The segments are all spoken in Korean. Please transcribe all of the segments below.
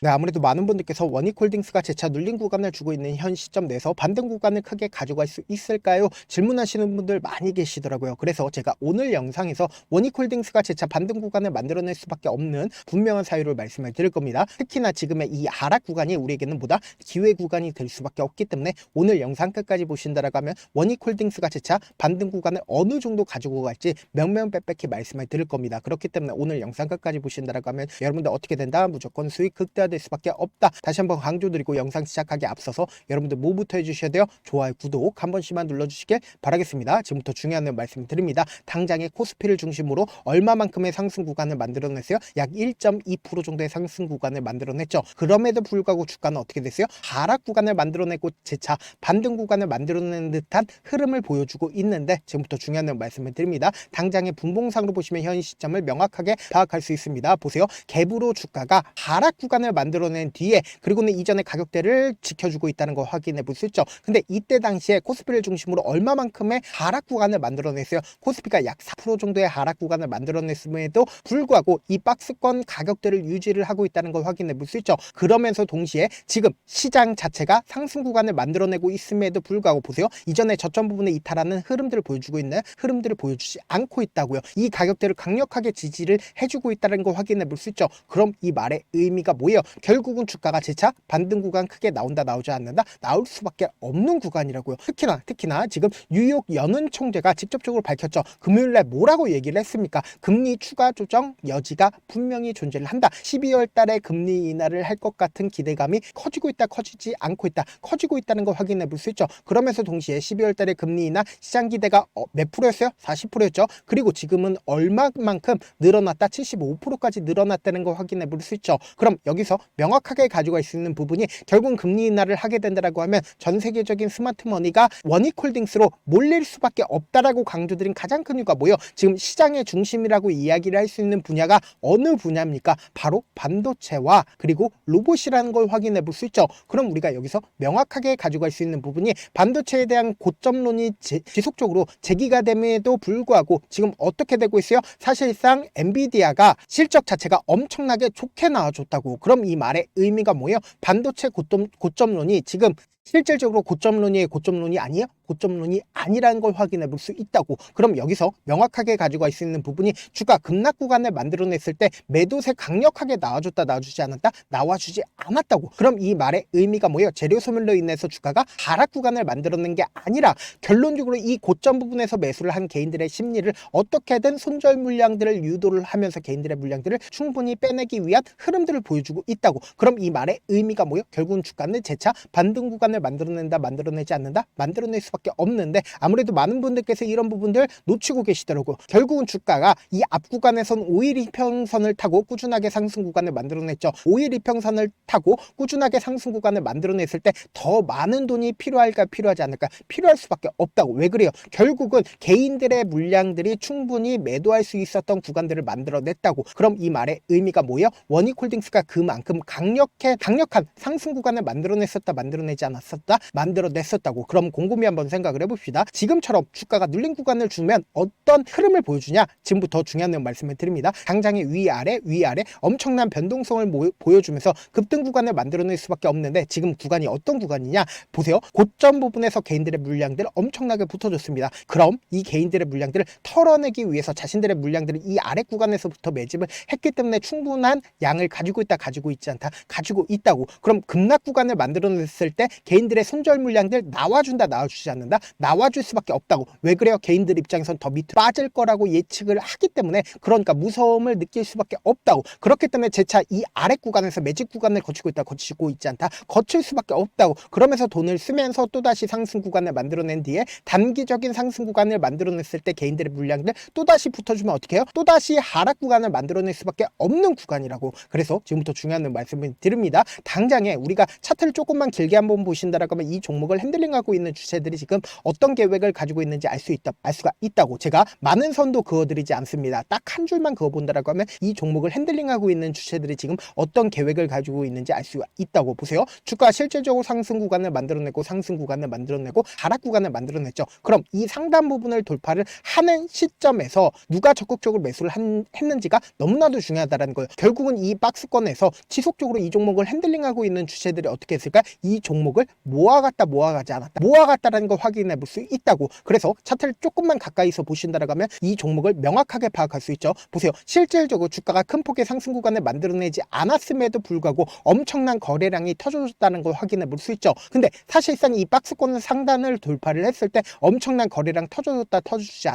네, 아무래도 많은 분들께서 원익홀딩스가 재차 눌린 구간을 주고 있는 현 시점 내에서 반등 구간을 크게 가져갈 수 있을까요? 질문하시는 분들 많이 계시더라고요. 그래서 제가 오늘 영상에서 원익홀딩스가 재차 반등 구간을 만들어낼 수밖에 없는 분명한 사유를 말씀을 드릴 겁니다. 특히나 지금의 이 하락 구간이 우리에게는 보다 기회 구간이 될 수밖에 없기 때문에 오늘 영상 끝까지 보신다라고 하면 원익홀딩스가 재차 반등 구간을 어느 정도 가지고 갈지 명명백백히 말씀을 드릴 겁니다. 그렇기 때문에 오늘 영상 끝까지 보신다라고 하면 여러분들 어떻게 된다? 무조건 수익 극대화 될 수밖에 없다. 다시 한번 강조드리고 영상 시작하기 앞서서 여러분들 뭐부터 해주셔야 돼요? 좋아요, 구독 한 번씩만 눌러주시길 바라겠습니다. 지금부터 중요한 내용 말씀드립니다. 당장의 코스피를 중심으로 얼마만큼의 상승 구간을 만들어냈어요? 약 1.2% 정도의 상승 구간을 만들어냈죠. 그럼에도 불구하고 주가는 어떻게 됐어요? 하락 구간을 만들어내고 재차 반등 구간을 만들어낸 듯한 흐름을 보여주고 있는데 지금부터 중요한 내용 말씀을 드립니다. 당장의 분봉상으로 보시면 현 시점을 명확하게 파악할 수 있습니다. 보세요. 갭으로 주가가 하락 구간을 만들어낸 뒤에 그리고는 이전의 가격대를 지켜주고 있다는 걸 확인해 볼 수 있죠. 근데 이때 당시에 코스피를 중심으로 얼마만큼의 하락 구간을 만들어냈어요? 코스피가 약 4% 정도의 하락 구간을 만들어냈음에도 불구하고 이 박스권 가격대를 유지를 하고 있다는 걸 확인해 볼 수 있죠. 그러면서 동시에 지금 시장 자체가 상승 구간을 만들어내고 있음에도 불구하고 보세요. 이전에 저점 부분에 이탈하는 흐름들을 보여주고 있는 흐름들을 보여주지 않고 있다고요. 이 가격대를 강력하게 지지를 해주고 있다는 걸 확인해 볼 수 있죠. 그럼 이 말의 의미가 뭐예요? 결국은 주가가 재차 반등 구간 크게 나온다 나오지 않는다 나올 수밖에 없는 구간이라고요. 특히나 지금 뉴욕 연은 총재가 직접적으로 밝혔죠. 금요일날 뭐라고 얘기를 했습니까? 금리 추가 조정 여지가 분명히 존재를 한다. 12월 달에 금리 인하를 할 것 같은 기대감이 커지고 있다 커지지 않고 있다 커지고 있다는 걸 확인해 볼 수 있죠. 그러면서 동시에 12월 달에 금리 인하 시장 기대가 몇 프로였어요? 40%였죠. 그리고 지금은 얼마만큼 늘어났다? 75%까지 늘어났다는 걸 확인해 볼 수 있죠. 그럼 여기서 명확하게 가져갈 수 있는 부분이 결국 금리 인하를 하게 된다라고 하면 전 세계적인 스마트머니가 원익홀딩스로 몰릴 수밖에 없다라고 강조드린 가장 큰 이유가 뭐예요? 지금 시장의 중심이라고 이야기를 할 수 있는 분야가 어느 분야입니까? 바로 반도체와 그리고 로봇이라는 걸 확인해 볼 수 있죠. 그럼 우리가 여기서 명확하게 가져갈 수 있는 부분이 반도체에 대한 고점론이 지속적으로 제기가 됨에도 불구하고 지금 어떻게 되고 있어요? 사실상 엔비디아가 실적 자체가 엄청나게 좋게 나와줬다고. 그럼 이 말의 의미가 뭐예요? 반도체 고점론이 지금 실질적으로 고점론이 아니에요? 고점론이 아니라는 걸 확인해 볼 수 있다고. 그럼 여기서 명확하게 가져갈 수 있는 부분이 주가 급락 구간을 만들어냈을 때 매도세 강력하게 나와줬다 나와주지 않았다? 나와주지 않았다고. 그럼 이 말의 의미가 뭐예요? 재료 소멸로 인해서 주가가 하락 구간을 만들어낸 게 아니라 결론적으로 이 고점 부분에서 매수를 한 개인들의 심리를 어떻게든 손절 물량들을 유도를 하면서 개인들의 물량들을 충분히 빼내기 위한 흐름들을 보여주고 있다고. 그럼 이 말의 의미가 뭐예요? 결국은 주가는 재차 반등 구간을 만들어낸다 만들어내지 않는다? 만들어낼 수밖에 없는데 아무래도 많은 분들께서 이런 부분들 놓치고 계시더라고요. 결국은 주가가 이 앞 구간에선 5일 이평선을 타고 꾸준하게 상승 구간을 만들어냈죠. 5일 이평선을 타고 꾸준하게 상승 구간을 만들어냈을 때 더 많은 돈이 필요할까 필요하지 않을까? 필요할 수밖에 없다고. 왜 그래요? 결국은 개인들의 물량들이 충분히 매도할 수 있었던 구간들을 만들어냈다고. 그럼 이 말의 의미가 뭐예요? 원익홀딩스가 그만큼 강력한 상승 구간을 만들어내지 않았었다? 만들어냈었다고. 그럼 곰곰이 한번 생각을 해봅시다. 지금처럼 주가가 눌린 구간을 주면 어떤 흐름을 보여주냐? 지금부터 중요한 내용 말씀을 드립니다. 당장의 위아래 엄청난 변동성을 보여주면서 급등 구간을 만들어낼 수밖에 없는데 지금 구간이 어떤 구간이냐? 보세요. 고점 부분에서 개인들의 물량들 엄청나게 붙어줬습니다. 그럼 이 개인들의 물량들을 털어내기 위해서 자신들의 물량들을 이 아래 구간에서부터 매집을 했기 때문에 충분한 양을 가지고 있다 가지고 있지 않다 가지고 있다고. 그럼 급락 구간을 만들어냈을 때 개인들의 손절 물량들 나와준다 나와주지 않는다? 나와줄 수밖에 없다고. 왜 그래요? 개인들 입장에선 더 밑으로 빠질 거라고 예측을 하기 때문에 그러니까 무서움을 느낄 수밖에 없다고. 그렇기 때문에 재차 이 아래 구간에서 매집 구간을 거치고 있지 않다? 거칠 수밖에 없다고. 그러면서 돈을 쓰면서 또다시 상승 구간을 만들어낸 뒤에 단기적인 상승 구간을 만들어냈을 때 개인들의 물량들 또다시 붙어주면 어떻게 해요? 또다시 하락 구간을 만들어낼 수밖에 없는 구간이라고. 그래서 지금부터 중요한 말씀을 드립니다. 당장에 우리가 차트를 조금만 길게 한번 보신다라고 하면 이 종목을 핸들링하고 있는 주체들이 지금 어떤 계획을 가지고 있는지 알 수가 있다고. 제가 많은 선도 그어드리지 않습니다. 딱 한 줄만 그어본다라고 하면 이 종목을 핸들링하고 있는 주체들이 지금 어떤 계획을 가지고 있는지 알 수가 있다고. 보세요. 주가 실질적으로 상승 구간을 만들어내고 하락 구간을 만들어냈죠. 그럼 이 상단 부분을 돌파를 하는 시점에서 누가 적극적으로 매수를 했는지가 너무나도 중요하다는 거예요. 결국은 이 박스권에서 지속적으로 이 종목을 핸들링하고 있는 주체들이 어떻게 했을까? 이 종목을 모아가지 않았다. 모아갔다라는 걸 확인해 볼 수 있다고. 그래서 차트를 조금만 가까이서 보신다라고 하면 이 종목을 명확하게 파악할 수 있죠. 보세요. 실질적으로 주가가 큰 폭의 상승 구간을 만들어내지 않았음에도 불구하고 엄청난 거래량이 터져줬다는 걸 확인해 볼 수 있죠. 근데 사실상 이 박스권 상단을 돌파를 했을 때 엄청난 거래량 터져주지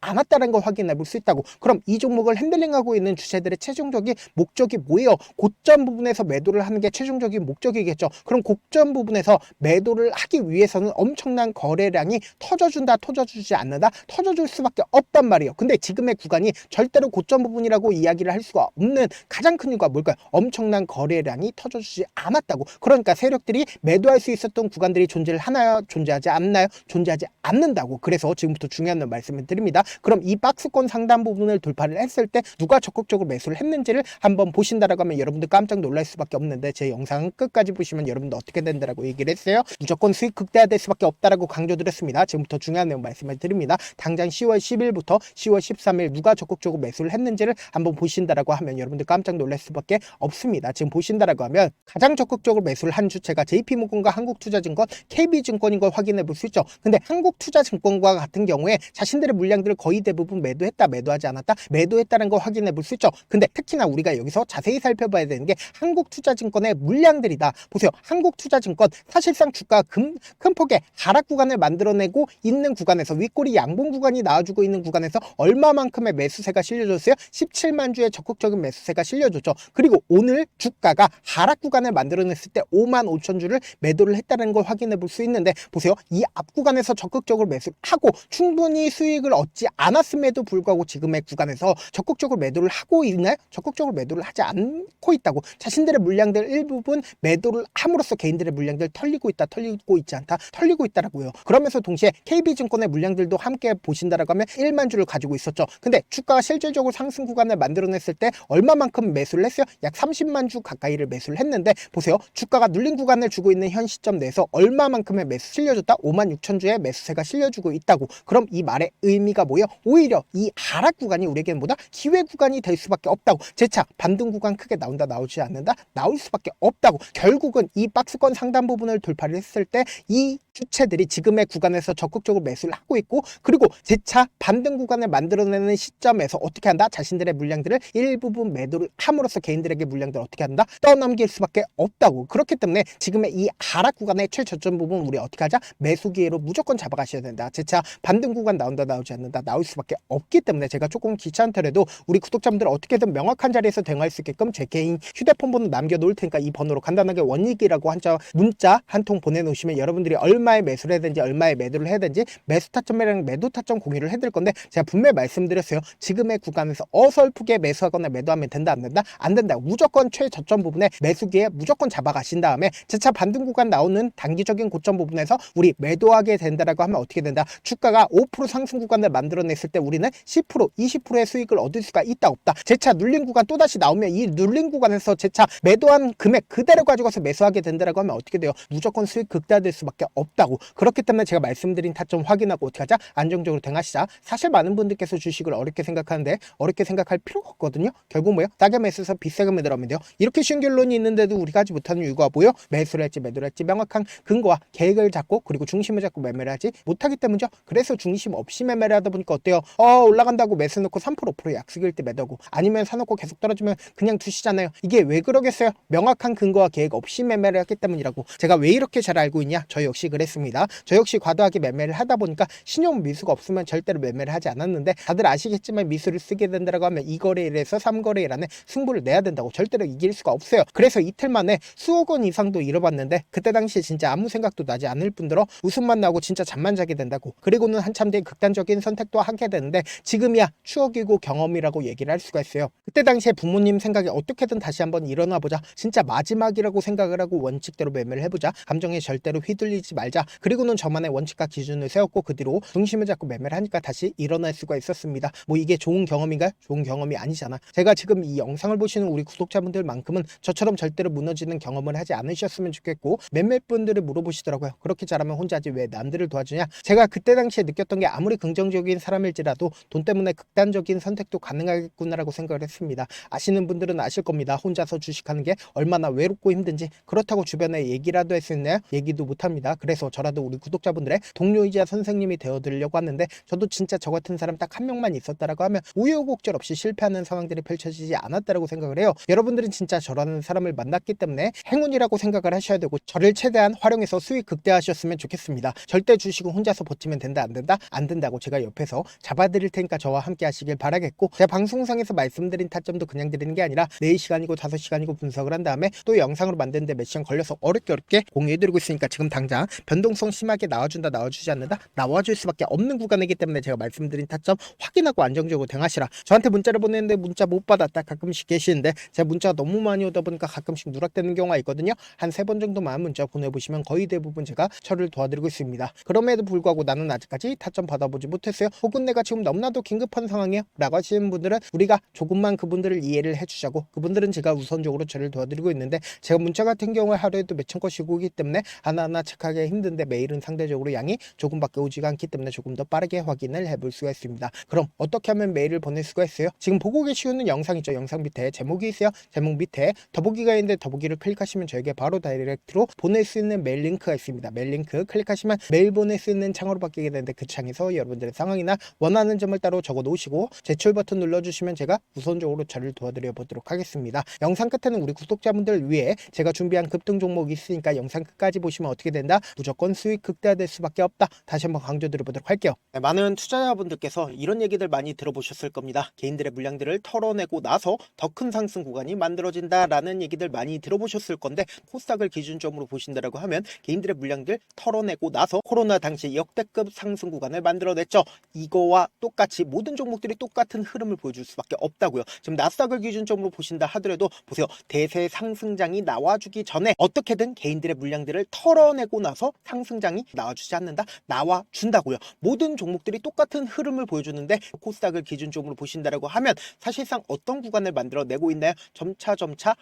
않았다는 걸 확인해 볼 수 있다고. 그럼 이 종목을 핸들링하고 있는 주체들의 최종적인 목적이 뭐예요? 고점 부분에서 매도를 하는 게 최종적인 목적이겠죠. 그럼 고점 부분에서 매도를 하기 위해서는 엄청난 거래량이 터져주지 않는다? 터져줄 수밖에 없단 말이에요. 근데 지금의 구간이 절대로 고점 부분이라고 이야기를 할 수가 없는 가장 큰 이유가 뭘까요? 엄청난 거래량이 터져주지 않았다고. 그러니까 세력들이 매도할 수 있었던 구간들이 존재하지 않나요? 존재하지 않는다고. 그래서 지금부터 중요한 말씀을 드립니다. 그럼 이 박스권 상단 부분을 돌파를 했을 때 누가 적극적으로 매수를 했는지를 한번 보신다라고 하면 여러분들 깜짝 놀랄 수밖에 없는데, 제 영상 끝까지 보시면 여러분들 어떻게 된다라고 얘기를 했어요. 무조건 수익 극대화될 수밖에 없다라고 강조드렸습니다. 지금부터 중요한 내용 말씀을 드립니다. 당장 10월 10일부터 10월 13일 누가 적극적으로 매수를 했는지를 한번 보신다라고 하면 여러분들 깜짝 놀랄 수밖에 없습니다. 지금 보신다라고 하면 가장 적극적으로 매수를 한 주체가 JP모건과 한국투자증권, KB증권인 걸 확인해 볼 수 있죠. 근데 한국투자증권과 같은 경우에 자신들의 물량들을 거의 대부분 매도하지 않았다? 매도했다는 걸 확인해 볼 수 있죠. 근데 특히나 우리가 여기서 자세히 살펴봐야 되는 게 한국투자증권의 물량들이다. 보세요. 한국투자증권 사실상 주가 큰 폭의 하락 구간을 만들어내고 있는 구간에서 윗꼬리 양봉 구간이 나와주고 있는 구간에서 얼마만큼의 매수세가 실려줬어요? 17만 주의 적극적인 매수세가 실려줬죠. 그리고 오늘 주가가 하락 구간을 만들어냈을 때 5만 5천 주를 매도를 했다는 걸 확인해 볼 수 있는데, 보세요. 이 앞 구간에서 적극적으로 매수를 하고 충분히 수익을 얻지 않았음에도 불구하고 지금의 구간에서 적극적으로 매도를 하고 있나요? 적극적으로 매도를 하지 않고 있다고. 자신들의 물량들 일부분 매도를 함으로써 개인들의 물량들 털리고 있다라고요. 그러면서 동시에 KB증권의 물량들도 함께 보신다라고 하면 1만 주를 가지고 있었죠. 근데 주가가 실질적으로 상승 구간을 만들어냈을 때 얼마만큼 매수를 했어요? 약 30만 주 가까이를 매수를 했는데, 보세요. 주가가 눌린 구간을 주고 있는 현 시점 내에서 얼마만큼의 매수 실려줬다? 5만 6천 주의 매수세가 실려주고 있다고. 그럼 이 말의 의미가 뭐예요? 오히려 이 하락 구간이 우리에게는 뭐다? 기회 구간이 될 수밖에 없다고. 재차 반등 구간 크게 나오지 않는다? 나올 수밖에 없다고. 결국은 이 박스권 상단 부분을 돌파를 했을 때 이 주체들이 지금의 구간에서 적극적으로 매수를 하고 있고, 그리고 재차 반등 구간을 만들어내는 시점에서 어떻게 한다? 자신들의 물량들을 일부분 매도를 함으로써 개인들에게 물량들을 어떻게 한다? 떠넘길 수밖에 없다고. 그렇기 때문에 지금의 이 하락 구간의 최저점 부분 우리 어떻게 하자? 매수 기회로 무조건 잡아가셔야 된다. 재차 반등 구간 나오지 않는다? 나올 수밖에 없기 때문에 제가 조금 귀찮더라도 우리 구독자분들 어떻게든 명확한 자리에서 대응할 수 있게끔 제 개인 휴대폰 번호 남겨놓을 테니까 이 번호로 간단하게 원익이라고 문자 한 통 보내놓으시면 여러분들이 얼마에 매수를 해야 되는지 얼마에 매도를 해야 되는지 매수 타점이랑 매도 타점 공유를 해드릴 건데, 제가 분명히 말씀드렸어요. 지금의 구간에서 어설프게 매수하거나 매도하면 된다 안 된다? 안 된다. 무조건 최저점 부분에 매수기에 무조건 잡아가신 다음에 재차 반등 구간 나오는 단기적인 고점 부분에서 우리 매도하게 된다라고 하면 어떻게 된다? 주가가 5% 상승 구간을 만들어냈을 때 우리는 10% 20%의 수익을 얻을 수가 있다 없다? 재차 눌린 구간 또다시 나오면 이 눌린 구간에서 재차 매도한 금액 그대로 가져가서 매수하게 된다라고 하면 어떻게 돼요? 무조건 수익 극대화될 수밖에 없다고. 그렇기 때문에 제가 말씀드린 타점 확인하고 어떻게 하자? 안정적으로 대응하시자. 사실 많은 분들께서 주식을 어렵게 생각하는데 어렵게 생각할 필요가 없거든요. 결국 뭐예요? 싸게 매수해서 비싸게 매도하면 돼요. 이렇게 쉬운 결론이 있는데도 우리가 하지 못하는 이유가 뭐예요? 매수를 할지 매도를 할지 명확한 근거와 계획을 잡고 그리고 중심을 잡고 매매를 하지 못하기 때문이죠. 그래서 중심 없이 매매를 하다 보니까 어때요? 올라간다고 매수 놓고 3% 5% 약속일 때 매도하고, 아니면 사놓고 계속 떨어지면 그냥 두시잖아요. 이게 왜 그러겠어요? 명확한 근거와 계획 없이 매매를 했기 때문이라고. 제가 왜 이렇게 잘 알고 있냐? 저 역시 그랬습니다. 저 역시 과도하게 매매를 하다 보니까 신용 미수가 없으면 절대로 매매를 하지 않았는데, 다들 아시겠지만 미수를 쓰게 된다고 하면 2거래일에서 3거래일 안에 승부를 내야 된다고. 절대로 이길 수가 없어요. 그래서 이틀 만에 수억 원 이상도 잃어봤는데, 그때 당시에 진짜 아무 생각도 나지 않을 뿐더러 웃음만 나고 진짜 잠만 자게 된다고. 그리고는 한참 뒤에 극단적인 선택도 하게 되는데, 지금이야 추억이고 경험이라고 얘기를 할 수가 있어요. 그때 당시에 부모님 생각에 어떻게든 다시 한번 일어나 보자, 진짜 마지막이라고 생각을 하고 원칙대로 원칙대로 매매를 해보자. 감정에 절대로 휘둘리지 말자. 그리고는 저만의 원칙과 기준을 세웠고 그 뒤로 중심을 잡고 매매를 하니까 다시 일어날 수가 있었습니다. 뭐 이게 좋은 경험인가요? 좋은 경험이 아니잖아. 제가 지금 이 영상을 보시는 우리 구독자분들만큼은 저처럼 절대로 무너지는 경험을 하지 않으셨으면 좋겠고, 몇몇 분들이 물어보시더라고요. 그렇게 잘하면 혼자지 왜 남들을 도와주냐? 제가 그때 당시에 느꼈던 게 아무리 긍정적인 사람일지라도 돈 때문에 극단적인 선택도 가능하겠구나라고 생각을 했습니다. 아시는 분들은 아실 겁니다. 혼자서 주식하는 게 얼마나 외롭고 힘든지. 그렇다고 주변에 얘기라도 했었나요? 얘기도 못합니다. 그래서 저라도 우리 구독자분들의 동료이자 선생님이 되어드리려고 하는데, 저도 진짜 저 같은 사람 딱 한 명만 있었다라고 하면 우여곡절 없이 실패하는 상황들이 펼쳐지지 않았다라고 생각을 해요. 여러분들은 진짜 저라는 사람을 만났기 때문에 행운이라고 생각을 하셔야 되고, 저를 최대한 활용해서 수익 극대화하셨으면 좋겠습니다. 절대 주식은 혼자서 버티면 된다 안 된다? 안 된다고 제가 옆에서 잡아드릴 테니까 저와 함께 하시길 바라겠고, 제가 방송상에서 말씀드린 타점도 그냥 드리는 게 아니라 4시간이고 5시간이고 분석을 한 다음에 또 영상으로 만드는데 몇 시간 걸려서 어렵게 공유해드리고 있으니까 지금 당장 변동성 심하게 나와준다 나와주지 않는다? 나와줄 수밖에 없는 구간이기 때문에 제가 말씀드린 타점 확인하고 안정적으로 대응하시라. 저한테 문자를 보내는데 문자 못 받았다 가끔씩 계시는데, 제가 문자가 너무 많이 오다 보니까 가끔씩 누락되는 경우가 있거든요. 한 3번 정도만 문자 보내보시면 거의 대부분 제가 처리를 도와드리고 있습니다. 그럼에도 불구하고 나는 아직까지 타점 받아보지 못했어요. 혹은 내가 지금 너무나도 긴급한 상황이에요 라고 하시는 분들은 우리가 조금만 그분들을 이해를 해주자고, 그분들은 제가 우선적으로 처리를 도와드리고 있는데, 제가 문자 같은 경우에 하루에도 몇천 건씩 오기 때문에 하나하나 체크하기 힘든데, 메일은 상대적으로 양이 조금밖에 오지가 않기 때문에 조금 더 빠르게 확인을 해볼 수가 있습니다. 그럼 어떻게 하면 메일을 보낼 수가 있어요? 지금 보고 계시는 영상 있죠? 영상 밑에 제목이 있어요. 제목 밑에 더보기가 있는데 더보기를 클릭하시면 저에게 바로 다이렉트로 보낼 수 있는 메일 링크가 있습니다. 메일 링크 클릭하시면 메일 보낼 수 있는 창으로 바뀌게 되는데, 그 창에서 여러분들의 상황이나 원하는 점을 따로 적어 놓으시고 제출 버튼 눌러주시면 제가 우선적으로 처리를 도와드려 보도록 하겠습니다. 영상 끝에는 우리 구독자분들 위해 제가 준비한 급등 종목이 있으니까 영상 끝까지 보시면 어떻게 된다? 무조건 수익 극대화될 수밖에 없다. 다시 한번 강조드려 보도록 할게요. 네, 많은 투자자분들께서 이런 얘기들 많이 들어보셨을 겁니다. 개인들의 물량들을 털어내고 나서 더 큰 상승 구간이 만들어진다라는 얘기들 많이 들어보셨을 건데, 코스닥을 기준점으로 보신다라고 하면 개인들의 물량들 털어내고 나서 코로나 당시 역대급 상승 구간을 만들어냈죠. 이거와 똑같이 모든 종목들이 똑같은 흐름을 보여줄 수밖에 없다고요. 지금 나스닥을 기준점으로 보신다 하더라도 보세요. 대세 상승장이 나와주기 전에 어떻게든 개인들의 물량들을 털어내고 나서 상승장이 나와주지 않는다? 나와준다고요. 모든 종목들이 똑같은 흐름을 보여주는데, 코스닥을 기준점으로 보신다라고 하면 사실상 어떤 구간을 만들어내고 있나요? 점차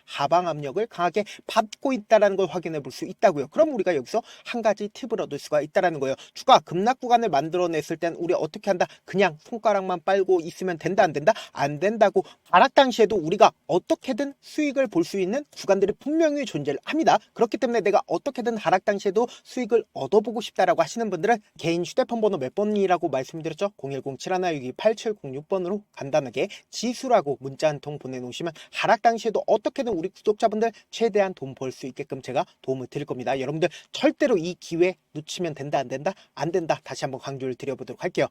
하방 압력을 강하게 받고 있다는 걸 확인해 볼 수 있다고요. 그럼 우리가 여기서 한 가지 팁을 얻을 수가 있다는 거예요. 주가 급락 구간을 만들어냈을 땐 우리 어떻게 한다? 그냥 손가락만 빨고 있으면 된다 안 된다? 안 된다고. 하락 당시에도 우리가 어떻게든 수익을 볼 수 있는 구간들이 분명히 존재를 합니다. 그렇기 때문에 내가 어떻게든 하락 당시에도 수익을 얻어보고 싶다라고 하시는 분들은 개인 휴대폰 번호 몇 번이라고 말씀드렸죠? 010-7162-8706번으로 간단하게 지수라고 문자 한 통 보내놓으시면 하락 당시에도 어떻게든 우리 구독자분들 최대한 돈 벌 수 있게끔 제가 도움을 드릴 겁니다. 여러분들 절대로 이 기회 놓치면 된다 안 된다? 안 된다. 다시 한번 강조를 드려보도록 할게요.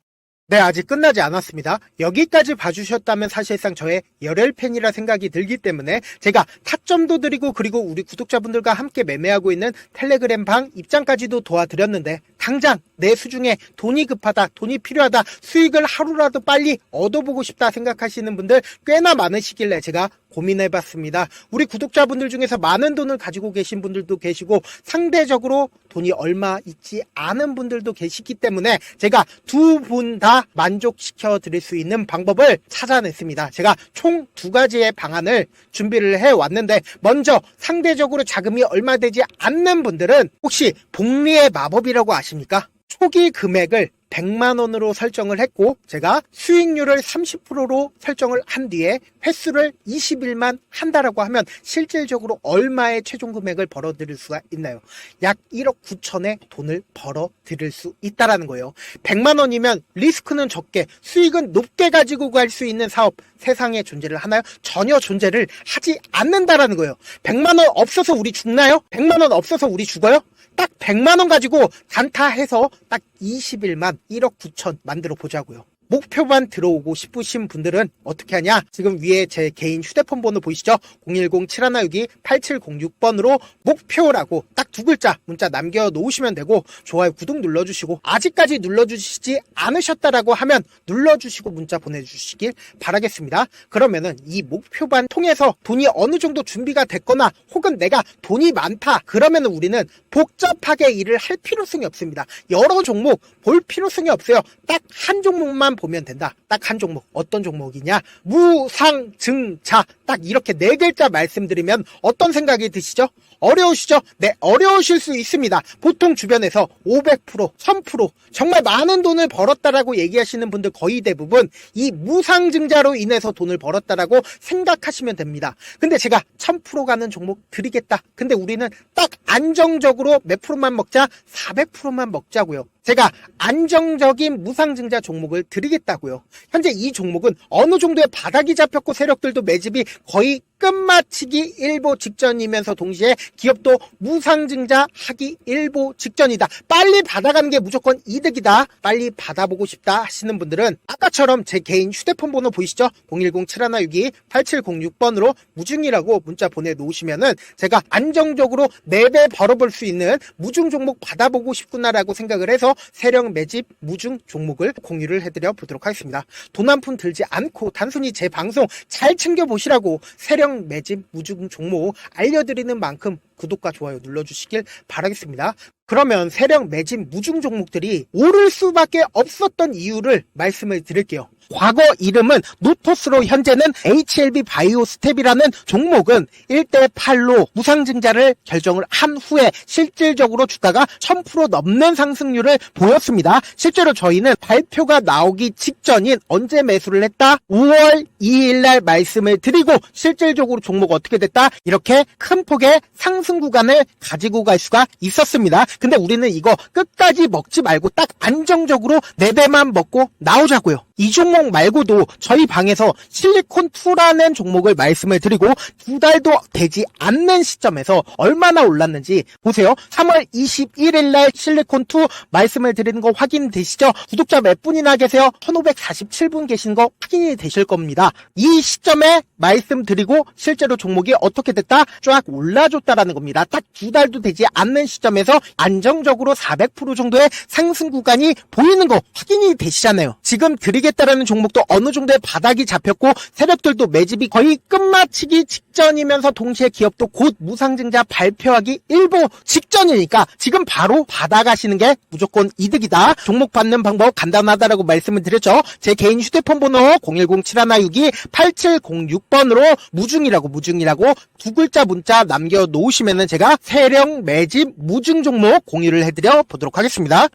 네, 아직 끝나지 않았습니다. 여기까지 봐주셨다면 사실상 저의 열혈팬이라 생각이 들기 때문에 제가 타점도 드리고, 그리고 우리 구독자분들과 함께 매매하고 있는 텔레그램 방 입장까지도 도와드렸는데, 당장 내 수중에 돈이 급하다, 돈이 필요하다, 수익을 하루라도 빨리 얻어보고 싶다 생각하시는 분들 꽤나 많으시길래 제가 고민해봤습니다. 우리 구독자분들 중에서 많은 돈을 가지고 계신 분들도 계시고, 상대적으로 돈이 얼마 있지 않은 분들도 계시기 때문에 제가 두 분 다 만족시켜 드릴 수 있는 방법을 찾아냈습니다. 제가 총 2가지의 방안을 준비를 해왔는데, 먼저 상대적으로 자금이 얼마 되지 않는 분들은 혹시 복리의 마법이라고 아십니까? 초기 금액을 100만원으로 설정을 했고, 제가 수익률을 30%로 설정을 한 뒤에 횟수를 20일만 한다라고 하면 실질적으로 얼마의 최종 금액을 벌어들일 수가 있나요? 약 1억 9천의 돈을 벌어들일 수 있다라는 거예요. 100만원이면 리스크는 적게 수익은 높게 가지고 갈 수 있는 사업, 세상에 존재를 하나요? 전혀 존재를 하지 않는다라는 거예요. 100만원 없어서 우리 죽나요? 100만원 없어서 우리 죽어요? 딱 100만원 가지고 단타해서 딱 20일만 1억 9천 만들어 보자고요. 목표만 들어오고 싶으신 분들은 어떻게 하냐? 지금 위에 제 개인 휴대폰 번호 보이시죠? 010-7162-8706번으로 목표라고 딱 두 글자 문자 남겨놓으시면 되고, 좋아요, 구독 눌러주시고, 아직까지 눌러주시지 않으셨다라고 하면 눌러주시고 문자 보내주시길 바라겠습니다. 그러면은 이 목표반 통해서 돈이 어느 정도 준비가 됐거나 혹은 내가 돈이 많다 그러면은 우리는 복잡하게 일을 할 필요성이 없습니다. 여러 종목 볼 필요성이 없어요. 딱 한 종목만 보면 된다. 딱 한 종목. 어떤 종목이냐? 무상증자. 딱 이렇게 네 글자 말씀드리면 어떤 생각이 드시죠? 어려우시죠? 네, 어려우실 수 있습니다. 보통 주변에서 500%, 1000% 정말 많은 돈을 벌었다라고 얘기하시는 분들 거의 대부분 이 무상증자로 인해서 돈을 벌었다라고 생각하시면 됩니다. 근데 제가 1000% 가는 종목 드리겠다. 근데 우리는 딱 안정적으로 몇 프로만 먹자? 400%만 먹자고요. 제가 안정적인 무상증자 종목을 드리겠다고요. 현재 이 종목은 어느 정도의 바닥이 잡혔고 세력들도 매집이 거의 끝마치기 일보 직전이면서 동시에 기업도 무상증자 하기 일보 직전이다. 빨리 받아가는 게 무조건 이득이다. 빨리 받아보고 싶다 하시는 분들은 아까처럼 제 개인 휴대폰 번호 보이시죠? 010-7162-8706번으로 무중이라고 문자 보내놓으시면은 제가 안정적으로 4배 벌어볼 수 있는 무중 종목 받아보고 싶구나라고 생각을 해서 세력 매집 무중 종목을 공유를 해드려 보도록 하겠습니다. 돈 한 푼 들지 않고 단순히 제 방송 잘 챙겨보시라고 세력 매집 무중 종목 알려드리는 만큼 구독과 좋아요 눌러주시길 바라겠습니다. 그러면 세력 매집 무중 종목들이 오를 수밖에 없었던 이유를 말씀을 드릴게요. 과거 이름은 노토스로 현재는 HLB 바이오스텝이라는 종목은 1대8로 무상증자를 결정을 한 후에 실질적으로 주가가 1000% 넘는 상승률을 보였습니다. 실제로 저희는 발표가 나오기 직전인 언제 매수를 했다? 5월 2일날 말씀을 드리고 실질적으로 종목 어떻게 됐다? 이렇게 큰 폭의 상승 구간을 가지고 갈 수가 있었습니다. 근데 우리는 이거 끝까지 먹지 말고 딱 안정적으로 4배만 먹고 나오자고요. 이 종목 말고도 저희 방에서 실리콘2라는 종목을 말씀을 드리고 2달도 되지 않는 시점에서 얼마나 올랐는지 보세요. 3월 21일 날 실리콘2 말씀을 드리는 거 확인되시죠? 구독자 몇 분이나 계세요? 1547분 계신 거 확인이 되실 겁니다. 이 시점에 말씀드리고 실제로 종목이 어떻게 됐다? 쫙 올라줬다라는 겁니다. 딱 2달도 되지 않는 시점에서 안정적으로 400% 정도의 상승 구간이 보이는 거 확인이 되시잖아요. 지금 드리겠다라는 종목도 어느 정도의 바닥이 잡혔고 세력들도 매집이 거의 끝마치기 직전이면서 동시에 기업도 곧 무상증자 발표하기 일보 직전이니까 지금 바로 받아가시는 게 무조건 이득이다. 종목 받는 방법 간단하다라고 말씀을 드렸죠. 제 개인 휴대폰 번호 010-7162-8706번으로 무중이라고 두 글자 문자 남겨놓으시면은 제가 세력 매집 무중 종목 공유를 해드려 보도록 하겠습니다.